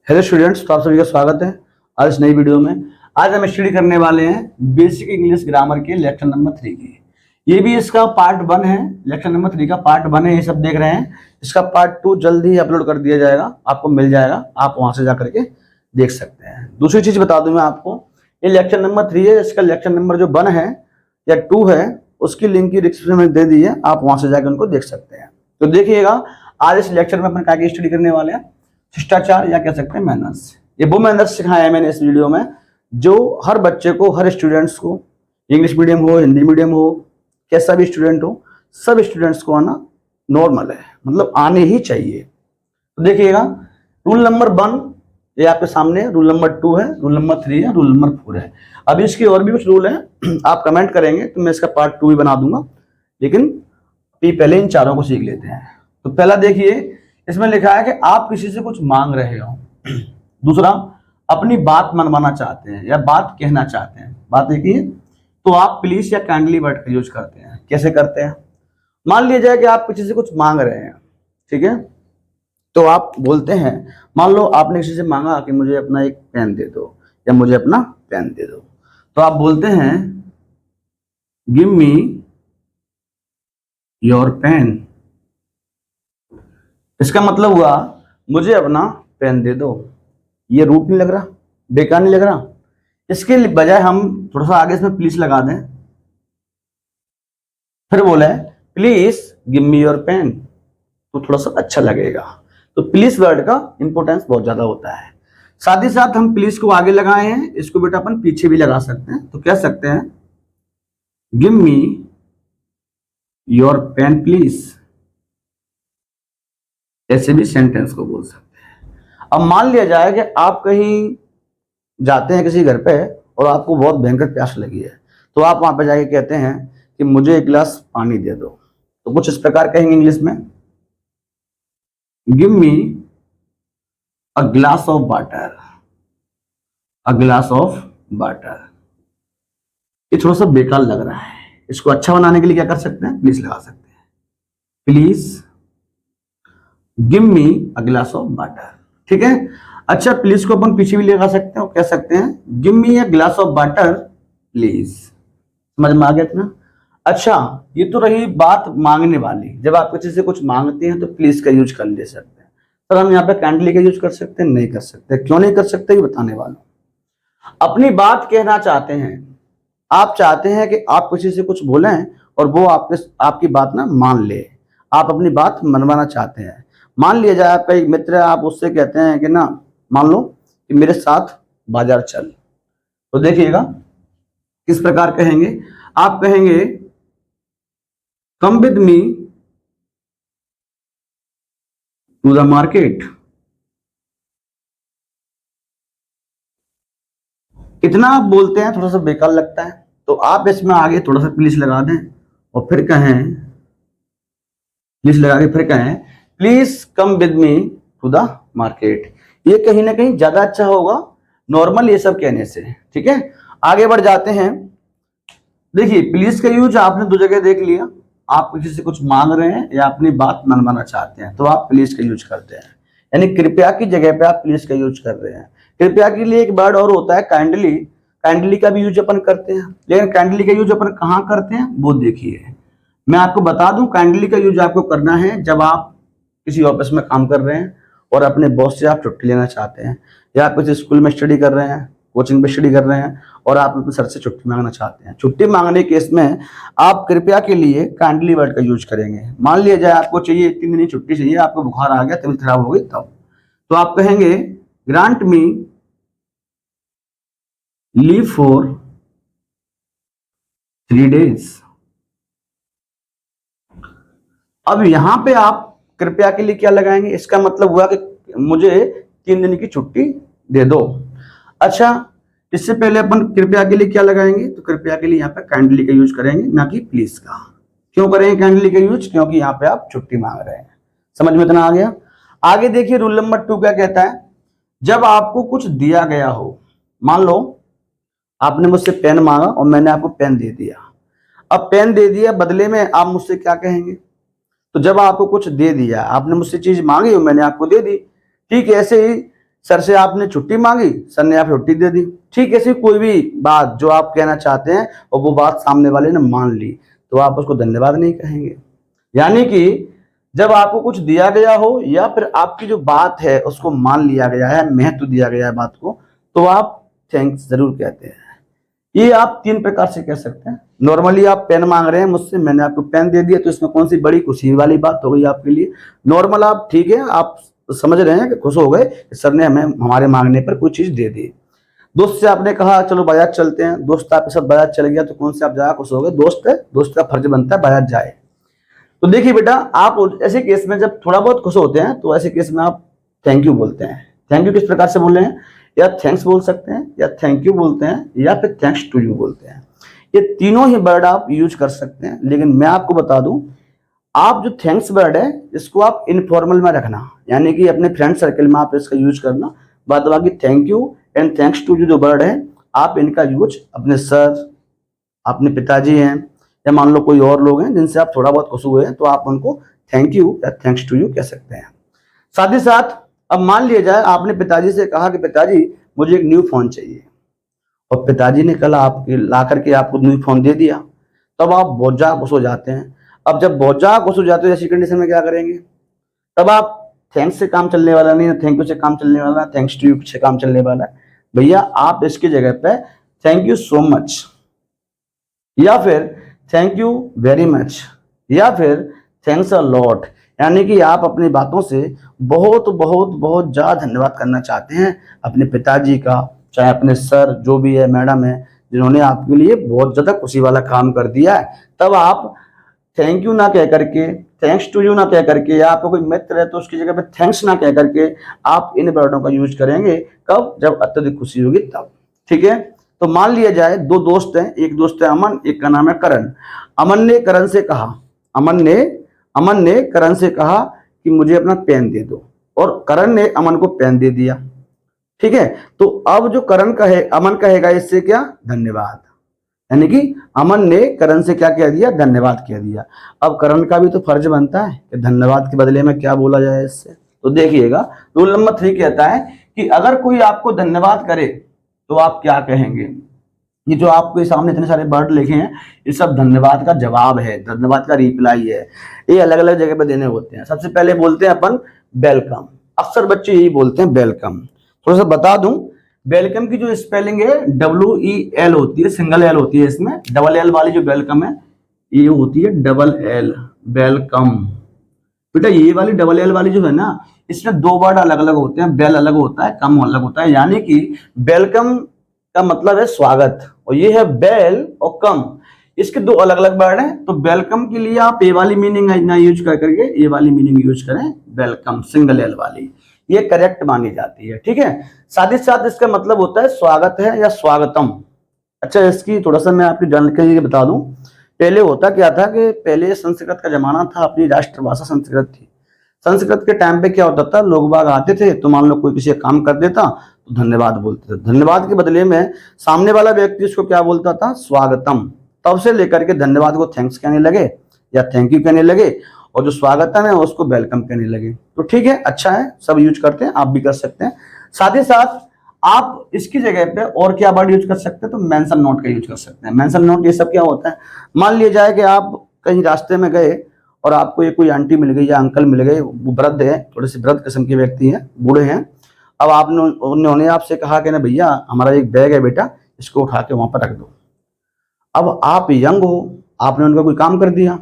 Hello students, तो आप सभी का स्वागत है आज इस नई वीडियो में। आज हम स्टडी करने वाले हैं बेसिक इंग्लिश ग्रामर के लेक्चर नंबर 3 की। ये भी इसका पार्ट 1 है। लेक्चर नंबर 3 का पार्ट 1 है, ये सब देख रहे हैं। इसका पार्ट 2 जल्द ही अपलोड कर दिया जाएगा, आपको मिल जाएगा, आप वहां से जाकर के देख सकते हैं। दूसरी चीज बता दूं मैं आपको, ये लेक्चर नंबर 3 है, इसका लेक्चर नंबर जो 1 है या 2 है उसकी लिंक की डिस्क्रिप्शन में दे दी है, आप वहां से जाकर उनको देख सकते हैं। तो देखिएगा, आज इस लेक्चर में अपन क्या की स्टडी करने वाले हैं, शिष्टाचार या कह सकते हैं मैनर्स। ये वो मैनर्स सिखाया है मैंने इस वीडियो में जो हर बच्चे को, हर स्टूडेंट्स को, इंग्लिश मीडियम हो, हिंदी मीडियम हो, कैसा भी स्टूडेंट हो, सब स्टूडेंट्स को आना नॉर्मल है, मतलब आने ही चाहिए। तो देखिएगा, रूल नंबर 1 ये आपके सामने, रूल नंबर 2 है, रूल नंबर 3 है, रूल नंबर 4 है। अभी इसके और भी कुछ रूल है, आप कमेंट करेंगे तो मैं इसका पार्ट 2 भी बना दूंगा, लेकिन पहले इन चारों को सीख लेते हैं। तो पहला देखिए, इसमें लिखा है कि आप किसी से कुछ मांग रहे हो। दूसरा, अपनी बात मनवाना चाहते हैं या बात कहना चाहते हैं। बात देखिए, तो आप प्लीज या काइंडली वर्ड का यूज करते हैं। कैसे करते हैं? मान लिया जाए कि आप किसी से कुछ मांग रहे हैं, ठीक है, तो आप बोलते हैं, मान लो आपने किसी से मांगा कि मुझे अपना एक पेन दे दो या मुझे अपना पेन दे दो, तो आप बोलते हैं गिव मी योर पेन। इसका मतलब हुआ मुझे अपना पेन दे दो। ये रूट नहीं लग रहा, बेकार नहीं लग रहा? इसके बजाय हम थोड़ा सा आगे इसमें प्लीज लगा दें, फिर बोले please give me your pen, तो थोड़ा सा अच्छा लगेगा। तो प्लीज वर्ड का इंपॉर्टेंस बहुत ज्यादा होता है। साथ ही साथ हम प्लीज को आगे लगाए हैं, इसको बेटा अपन पीछे भी लगा सकते हैं। तो कह सकते हैं give me your pen please, ऐसे भी सेंटेंस को बोल सकते हैं। अब मान लिया जाए कि आप कहीं जाते हैं किसी घर पे और आपको बहुत भयंकर प्यास लगी है, तो आप वहां पे जाके कहते हैं कि मुझे एक गिलास पानी दे दो। तो कुछ इस प्रकार कहेंगे इंग्लिश में, give me a glass of water, a glass of water. ये थोड़ा सा बेकार लग रहा है, इसको अच्छा बनाने के लिए क्या कर सकते हैं, प्लीज लगा सकते हैं। Please give me a glass of water, ठीक है। अच्छा, प्लीज को अपन पीछे भी लगा सकते हैं, कह सकते हैं give me a glass of water please. समझ में आ गया इतना? अच्छा, ये तो रही बात मांगने वाली। जब आप किसी से कुछ मांगते हैं तो प्लीज का यूज कर ले सकते हैं। सर हम यहाँ पे काइंडली का यूज कर सकते हैं? नहीं कर सकते। क्यों नहीं कर सकते, ये बताने वाला। अपनी बात कहना चाहते हैं, आप चाहते हैं कि आप किसी से कुछ बोलें और वो आपकी बात ना मान ले, आप अपनी बात मनवाना चाहते हैं। मान लिया जाए आपका एक मित्र है, आप उससे कहते हैं कि ना, मान लो कि मेरे साथ बाजार चल, तो देखिएगा किस प्रकार कहेंगे। आप कहेंगे come with me to the market. इतना आप बोलते हैं, थोड़ा सा बेकार लगता है, तो आप इसमें आगे थोड़ा सा प्लीज लगा दें और फिर कहें, प्लीज लगा के फिर कहें please come with me to the market. ये कहीं ना कहीं ज्यादा अच्छा होगा नॉर्मल ये सब कहने से, ठीक है। आगे बढ़ जाते हैं। देखिए, प्लीज का यूज आपने दो जगह देख लिया। आप किसी से कुछ मांग रहे हैं या अपनी बात मनवाना चाहते हैं तो आप प्लीज का यूज करते हैं, यानी कृपया की जगह पे आप प्लीज का यूज कर रहे हैं। कृपया के लिए एक वर्ड और होता है काइंडली। काइंडली का भी यूज अपन करते हैं, लेकिन काइंडली का यूज अपन कहाँ करते हैं वो देखिए। मैं आपको बता दूं, काइंडली का यूज आपको करना है जब आप किसी ऑफिस में काम कर रहे हैं और अपने बॉस से आप छुट्टी लेना चाहते हैं, या आप किसी स्कूल में स्टडी कर रहे हैं, कोचिंग में स्टडी कर रहे हैं और आप अपने सर से छुट्टी मांगना चाहते हैं। छुट्टी मांगने के केस में आप कृपया के लिए काइंडली वर्ड का यूज करेंगे। मान लिया जाए आपको चाहिए 3 दिन की छुट्टी चाहिए, आपको बुखार आ गया, तबीयत खराब हो गई तब, तो आप कहेंगे grant me leave for 3 days। अब यहां पे आप कृपया के लिए क्या लगाएंगे, इसका मतलब हुआ कि मुझे 3 दिन की छुट्टी दे दो। अच्छा, इससे पहले अपन कृपया के लिए क्या लगाएंगे, तो कृपया के लिए यहाँ पे काइंडली का यूज करेंगे, ना कि प्लीज का। क्यों करेंगे काइंडली का यूज? क्योंकि यहाँ पे आप छुट्टी मांग रहे हैं। समझ में इतना आ गया? आगे देखिए, रूल नंबर 2 क्या कहता है। जब आपको कुछ दिया गया हो, मान लो आपने मुझसे पेन मांगा और मैंने आपको पेन दे दिया। अब पेन दे दिया, बदले में आप मुझसे क्या कहेंगे? तो जब आपको कुछ दे दिया, आपने मुझसे चीज मांगी और मैंने आपको दे दी, ठीक है। ऐसे ही सर से आपने छुट्टी मांगी, सर ने आप छुट्टी दे दी। ठीक, ऐसी कोई भी बात जो आप कहना चाहते हैं और वो बात सामने वाले ने मान ली, तो आप उसको धन्यवाद नहीं कहेंगे। यानी कि जब आपको कुछ दिया गया हो या फिर आपकी जो बात है उसको मान लिया गया है, महत्व दिया गया है बात को, तो आप थैंक्स जरूर कहते हैं। ये आप 3 प्रकार से कह सकते हैं। नॉर्मली आप पेन मांग रहे हैं मुझसे, मैंने आपको पेन दे दिया, तो इसमें कौन सी बड़ी खुशी वाली बात हो गई आपके लिए। नॉर्मल आप ठीक है, आप समझ रहे हैं कि खुश हो गए कि सर ने हमें हमारे मांगने पर कोई चीज दे दी। दोस्त से आपने कहा चलो बाजार चलते हैं, दोस्त आपके साथ बाजार चल गया, तो कौन से आप ज्यादा खुश हो गए? दोस्त है, दोस्त का फर्ज बनता है बाजार जाए। तो देखिए बेटा, आप ऐसे केस में जब थोड़ा बहुत खुश होते हैं तो ऐसे केस में आप थैंक यू बोलते हैं। थैंक यू किस प्रकार से बोल रहे हैं? या थैंक्स बोल सकते हैं, या थैंक यू बोलते हैं, या फिर थैंक्स टू यू बोलते हैं। ये तीनों ही वर्ड आप यूज कर सकते हैं, लेकिन मैं आपको बता दूं, आप जो थैंक्स वर्ड है इसको आप इनफॉर्मल में रखना, यानी कि अपने फ्रेंड सर्कल में आप इसका यूज करना। बाद बाकी thank you and thanks to you जो वर्ड है, आप इनका यूज अपने सर, अपने पिताजी हैं, या मान लो कोई और लोग हैं जिनसे आप थोड़ा बहुत खुश हुए हैं, तो आप उनको थैंक यू या थैंक्स टू यू कह सकते हैं। साथ ही साथ अब मान लिया जाए आपने पिताजी से कहा कि पिताजी मुझे एक न्यू फोन चाहिए, और पिताजी ने कल आपके ला करके आपको न्यू फोन दे दिया, तब आप बहुत ज्यादा खुश हो जाते हैं। अब जब बहुत ज्यादा खुश हो जाते हो ऐसी कंडीशन में क्या करेंगे? तब आप थैंक्स से काम चलने वाला नहीं है, थैंक यू से काम चलने वाला, थैंक्स टू यू से काम चलने वाला है। भैया आप इसकी जगह पे थैंक यू सो मच, या फिर थैंक यू वेरी मच, या फिर थैंक्स अ लॉट, यानी कि आप अपनी बातों से बहुत बहुत बहुत ज्यादा धन्यवाद करना चाहते हैं अपने पिताजी का, चाहे अपने सर जो भी है, मैडम है, जिन्होंने आपके लिए बहुत ज्यादा खुशी वाला काम कर दिया है। तब आप थैंक यू ना कह करके, थैंक्स टू यू ना कह करके, या आपका कोई मित्र है तो उसकी जगह पे थैंक्स ना कह करके आप इन वर्डों का यूज करेंगे। कब? जब अत्यधिक खुशी होगी तब। ठीक है, तो मान लिया जाए 2 दोस्त हैं, एक दोस्त है अमन, एक का नाम है करण। अमन ने करण से कहा, अमन ने करण से कहा कि मुझे अपना पेन दे दो, और करण ने अमन को पेन दे दिया। ठीक है, तो अब जो करण कहे, अमन कहेगा इससे क्या? धन्यवाद। यानी कि अमन ने करण से क्या कह दिया? धन्यवाद कह दिया। अब करण का भी तो फर्ज बनता है कि धन्यवाद के बदले में क्या बोला जाए इससे। तो देखिएगा, रूल नंबर 3 कहता है कि अगर कोई आपको धन्यवाद करे तो आप क्या कहेंगे? ये जो आपके सामने इतने सारे वर्ड लिखे हैं, ये सब धन्यवाद का जवाब है, धन्यवाद का रिप्लाई है। ये अलग अलग जगह पे देने होते हैं। सबसे पहले बोलते हैं अपन वेलकम। अक्सर बच्चे यही बोलते हैं वेलकम। थोड़ा सा बता दूं, वेलकम की जो स्पेलिंग है WEL होती है, सिंगल एल होती है इसमें। डबल एल वाली जो वेलकम है ये होती है डबल एल, वेलकम। बेटा ये वाली डबल एल वाली जो है ना, इसमें 2 वर्ड अलग अलग होते हैं, बेल अलग होता है, कम अलग होता है। यानी कि वेलकम का मतलब है स्वागत, और ये है बेल और कम, इसके 2 अलग अलग वर्ड हैं। तो वेलकम के लिए आप ये वाली मीनिंग ना यूज कर करके ये वाली मीनिंग यूज करें, वेलकम सिंगल एल वाली, ये करेक्ट मानी जाती है। ठीक है, साथ ही साथ इसका मतलब होता है स्वागत है या स्वागतम। अच्छा, इसकी थोड़ा सा मैं आपकी जानकारी बता दूं। पहले होता क्या था कि पहले संस्कृत का जमाना था, अपनी राष्ट्रभाषा संस्कृत थी। संस्कृत के टाइम पे क्या होता था, लोग बाग आते थे तो मान लो कोई किसी काम कर देता तो धन्यवाद बोलते थे। धन्यवाद के बदले में सामने वाला व्यक्ति उसको क्या बोलता था? स्वागतम। तब से लेकर के धन्यवाद को थैंक्स कहने लगे या थैंक यू कहने लगे, और जो स्वागतम है उसको वेलकम कहने लगे। तो ठीक है, अच्छा है, सब यूज करते हैं, आप भी कर सकते हैं। साथ ही साथ आप इसकी जगह पे और क्या वर्ड यूज कर सकते हैं? तो मेंशन नोट का यूज कर सकते हैं। मेंशन नोट ये सब क्या होता है? मान लिया जाए कि आप कहीं रास्ते में गए और आपको ये कोई आंटी मिल गई या अंकल मिल गए, वो वृद्ध है, थोड़े से वृद्ध किस्म के व्यक्ति हैं, बूढ़े हैं। अब आपने उन्होंने आपसे कहा कि ना भैया हमारा एक बैग है बेटा, इसको उठा के वहां पर रख दो। अब आप यंग हो, आपने उनका कोई काम कर दिया।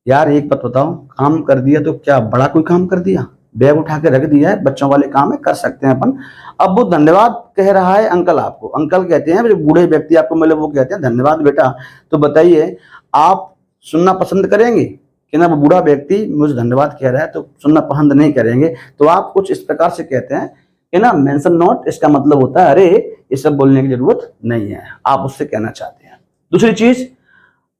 यार एक बात बताओ, काम कर दिया तो क्या बड़ा कोई काम कर दिया? बैग उठा के रख दिया है, बच्चों वाले काम है, कर सकते हैं अपन। अब वो धन्यवाद कह रहा है अंकल आपको, अंकल कहते हैं, जो बूढ़े व्यक्ति आपको मिले वो कहते हैं धन्यवाद बेटा। तो बताइए आप सुनना पसंद करेंगे कि ना वो बूढ़ा व्यक्ति मुझे धन्यवाद कह रहा है? तो सुनना पसंद नहीं करेंगे। तो आप कुछ इस प्रकार से कहते हैं कि ना मेंशन नोट, इसका मतलब होता है अरे ये सब बोलने की जरूरत नहीं है, आप उससे कहना चाहते हैं। दूसरी चीज,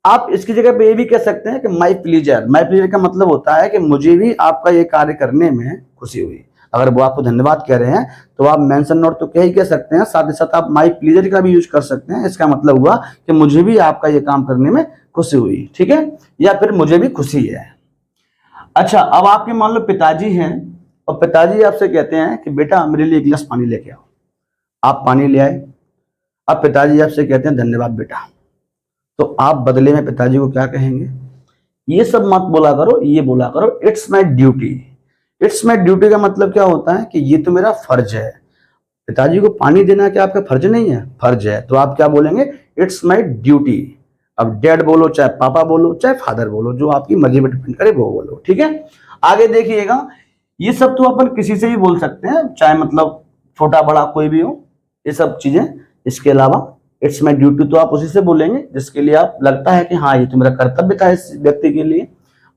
आप इसकी जगह पे ये भी कह सकते हैं कि माई प्लीजर। माई प्लीजर का मतलब होता है कि मुझे भी आपका ये कार्य करने में खुशी हुई। अगर वो आपको धन्यवाद कह रहे हैं तो आप मेंशन नोट तो कह सकते हैं, साथ ही साथ आप माई प्लीजर का भी यूज कर सकते हैं। इसका मतलब हुआ कि मुझे भी आपका ये काम करने में खुशी हुई। ठीक है, या फिर मुझे भी खुशी है। अच्छा, अब आपके मान लो पिताजी हैं, और पिताजी आपसे कहते हैं कि बेटा मेरे लिए एक गिलास पानी लेके आओ। आप पानी ले आए। अब पिताजी आपसे कहते हैं धन्यवाद बेटा, तो आप बदले में पिताजी को क्या कहेंगे? ये सब मत बोला करो, ये बोला करो it's my duty. It's my duty का मतलब क्या होता है कि ये तो मेरा फर्ज है। पिताजी को पानी देना क्या आपका फर्ज नहीं है? फर्ज है। तो आप क्या बोलेंगे? It's my duty. अब डैड बोलो, चाहे पापा बोलो, चाहे फादर बोलो, जो आपकी मर्जी पर डिपेंड करे वो बोलो। ठीक है, आगे देखिएगा। ये सब तो अपन किसी से भी बोल सकते हैं, चाहे मतलब छोटा बड़ा कोई भी हो, ये सब चीजें। इसके अलावा इट्स माई ड्यूटी तो आप उसी से बोलेंगे जिसके लिए आप लगता है कि हाँ ये तो मेरा कर्तव्य था इस व्यक्ति के लिए।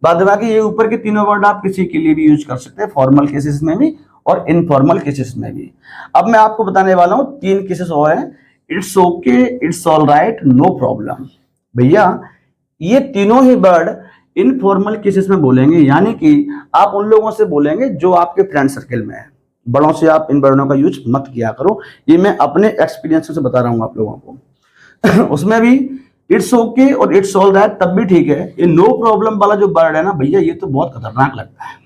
बाद बाकी ये ऊपर के तीनों वर्ड आप किसी के लिए भी यूज कर सकते हैं, फॉर्मल केसेस में भी और इनफॉर्मल केसेस में भी। अब मैं आपको बताने वाला हूं 3 केसेस और हैं। It's okay, it's all right, no problem. भैया ये तीनों ही वर्ड इनफॉर्मल केसेस में बोलेंगे, यानी कि आप उन लोगों से बोलेंगे जो आपके फ्रेंड सर्कल में है। बड़ों से आप इन वर्डों का यूज मत किया करो, ये मैं अपने एक्सपीरियंस से बता रहा हूं आप लोगों को। उसमें भी इट्स ओके और इट्स ऑल राइट तब भी ठीक है। ये नो प्रॉब्लम वाला जो वर्ड है ना भैया, ये तो बहुत खतरनाक लगता है।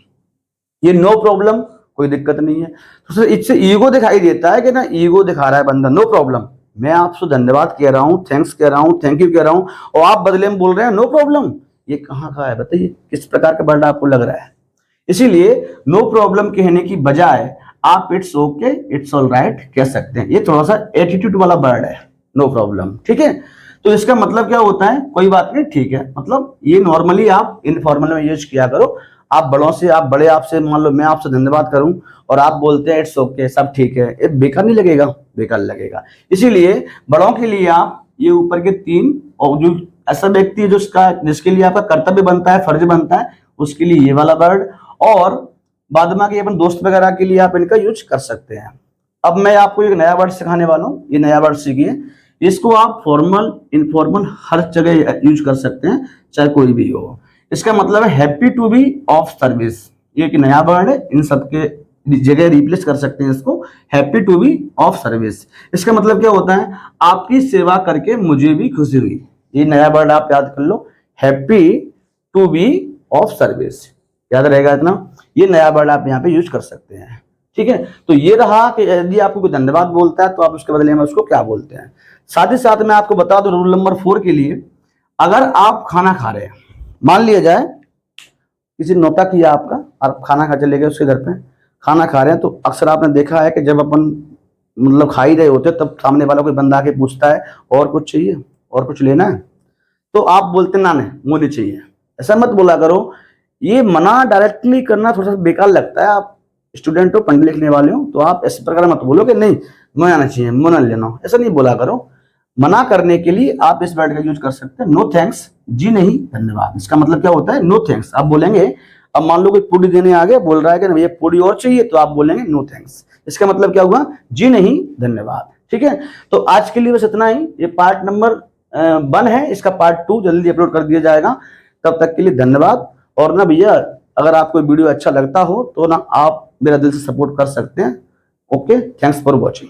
ये नो प्रॉब्लम कोई दिक्कत नहीं है, तो इससे ईगो दिखाई देता है कि ना, ईगो दिखा रहा है बंदा। नो प्रॉब्लम, मैं आपसे धन्यवाद कह रहा हूँ, थैंक्स कह रहा हूँ, थैंक यू कह रहा हूँ, और आप बदले में बोल रहे हैं नो प्रॉब्लम। ये कहाँ का है बताइए? किस प्रकार का वर्ड आपको लग रहा है? इसीलिए नो प्रॉब्लम कहने की बजाय आप it's okay, it's all right कह सकते हैं। ये थोड़ा सा एटीट्यूड वाला वर्ड है, नो प्रॉब्लम। ठीक है, तो इसका मतलब क्या होता है? कोई बात नहीं, ठीक है। मतलब ये नॉर्मली आप इनफॉर्मल में यूज किया करो। आप बड़ों से, आप बड़े आपसे, मान लो मैं आपसे धन्यवाद करूं और आप बोलते हैं इट्स ओके, सब ठीक है, ये बेकार नहीं लगेगा? बेकार लगेगा। इसीलिए बड़ों के लिए आप ये ऊपर के 3, और जो ऐसा व्यक्ति है जिसके लिए आपका कर्तव्य बनता है, फर्ज बनता है, उसके लिए ये वाला वर्ड, और बाद में अपन दोस्त वगैरह के लिए आप इनका यूज कर सकते हैं। अब मैं आपको एक नया वर्ड सिखाने वाला हूँ, ये नया वर्ड सीखिए। इसको आप फॉर्मल, इनफॉर्मल हर जगह यूज कर सकते हैं, चाहे कोई भी हो। इसका मतलब है happy to be of service. ये एक नया वर्ड है, इन सबके जगह रिप्लेस कर सकते हैं इसको, happy to be of service. इसका मतलब क्या होता है? आपकी सेवा करके मुझे भी खुशी हुई। ये नया वर्ड आप याद कर लो, happy to be of service. याद रहेगा इतना? ये नया वर्ड आप यहाँ पे यूज कर सकते हैं। ठीक है, तो ये रहा कि यदि आपको कोई धन्यवाद बोलता है तो आप उसके बदले में उसको क्या बोलते हैं। साथ ही साथ मैं आपको बता दूं रूल नंबर 4 के लिए, अगर आप खाना खा रहे हैं, मान लिया जाए किसी ने नौता किया आपका, आप खाना खा चले गए उसके घर पे, खाना खा रहे हैं, तो अक्सर आपने देखा है कि जब अपन मतलब खा ही रहे होते तब सामने वाला कोई बंदा आके पूछता है और कुछ चाहिए, और कुछ लेना है, तो आप बोलते ना नहीं, वो नहीं चाहिए। ऐसा मत बोला करो। ये मना डायरेक्टली करना थोड़ा सा बेकार लगता है। आप स्टूडेंट हो, पढ़ने लिखने वाले हो, तो आप इस प्रकार मत बोलो कि नहीं मैं आना चाहिए, मैं ना लेना, ऐसा नहीं बोला करो। मना करने के लिए आप इस वर्ड का यूज कर सकते हैं, नो थैंक्स, जी नहीं धन्यवाद। इसका मतलब क्या होता है? नो थैंक्स आप बोलेंगे। अब मान लो कोई पूरी देने आ गया, बोल रहा है कि भैया पूरी और चाहिए, तो आप बोलेंगे नो थैंक्स। इसका मतलब क्या हुआ? जी नहीं धन्यवाद। ठीक है, तो आज के लिए बस इतना ही। ये पार्ट नंबर 1 है, इसका पार्ट 2 जल्दी अपलोड कर दिया जाएगा। तब तक के लिए धन्यवाद। और ना भैया, अगर आपको वीडियो अच्छा लगता हो तो ना आप मेरा दिल से सपोर्ट कर सकते हैं। Okay, thanks for watching.